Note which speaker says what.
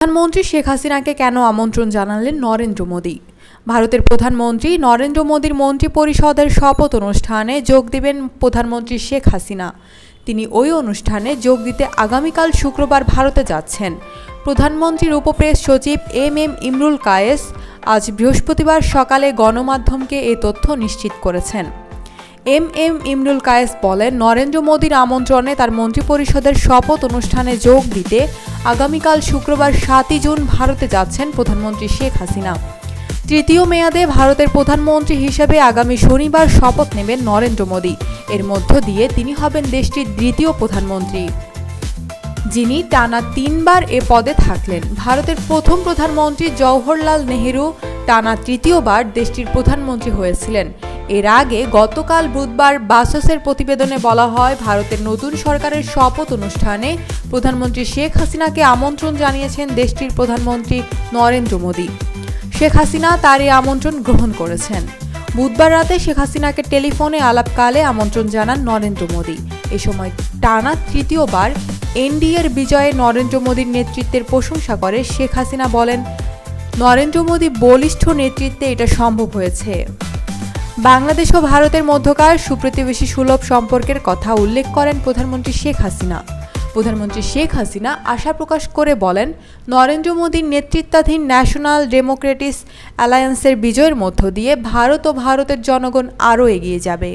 Speaker 1: প্রধানমন্ত্রী শেখ হাসিনাকে কেন আমন্ত্রণ জানালেন নরেন্দ্র মোদী? ভারতের প্রধানমন্ত্রী নরেন্দ্র মোদীর মন্ত্রিপরিষদের শপথ অনুষ্ঠানে যোগ দেবেন প্রধানমন্ত্রী শেখ হাসিনা। তিনি ওই অনুষ্ঠানে যোগ দিতে আগামীকাল শুক্রবার ভারতে যাচ্ছেন। প্রধানমন্ত্রীর উপপ্রেস সচিব এম ইমরুল কায়েস আজ বৃহস্পতিবার সকালে গণমাধ্যমকে এ তথ্য নিশ্চিত করেছেন। এম ইমরুল কায়েস বলেন, নরেন্দ্র মোদীর আমন্ত্রণে তার মন্ত্রিপরিষদের শপথ অনুষ্ঠানে যোগ দিতে আগামীকাল শুক্রবার 7 জুন ভারতে যাচ্ছেন প্রধানমন্ত্রী শেখ হাসিনা। তৃতীয় মেয়াদে ভারতের প্রধানমন্ত্রী হিসেবে আগামী শনিবার শপথ নেবেন নরেন্দ্র মোদী। এর মধ্য দিয়ে তিনি হবেন দেশটির দ্বিতীয় প্রধানমন্ত্রী, যিনি টানা 3 বার এ পদে থাকলেন। ভারতের প্রথম প্রধানমন্ত্রী জওহরলাল নেহেরু টানা তৃতীয়বার দেশটির প্রধানমন্ত্রী হয়েছিলেন। এর আগে গতকাল বুধবার বাসসের প্রতিবেদনে বলা হয়, ভারতের নতুন সরকারের শপথ অনুষ্ঠানে প্রধানমন্ত্রী শেখ হাসিনাকে আমন্ত্রণ জানিয়েছেন দেশটির প্রধানমন্ত্রী নরেন্দ্র মোদী। শেখ হাসিনা তার এই আমন্ত্রণ গ্রহণ করেছেন। বুধবার রাতে শেখ হাসিনাকে টেলিফোনে আলাপকালে আমন্ত্রণ জানান নরেন্দ্র মোদী। এ সময় টানা তৃতীয়বার এনডিএর বিজয়ে নরেন্দ্র মোদীর নেতৃত্বের প্রশংসা করে শেখ হাসিনা বলেন, নরেন্দ্র মোদী বলিষ্ঠ নেতৃত্বে এটা সম্ভব হয়েছে। বাংলাদেশ ও ভারতের মধ্যকার সুপ্রতিবেশী সুলভ সম্পর্কের কথা উল্লেখ করেন প্রধানমন্ত্রী শেখ হাসিনা। প্রধানমন্ত্রী শেখ হাসিনা আশা প্রকাশ করে বলেন, নরেন্দ্র মোদীর নেতৃত্বাধীন ন্যাশনাল ডেমোক্রেটিক অ্যালায়েন্সের বিজয়ের মধ্য দিয়ে ভারত ও ভারতের জনগণ আরও এগিয়ে যাবে।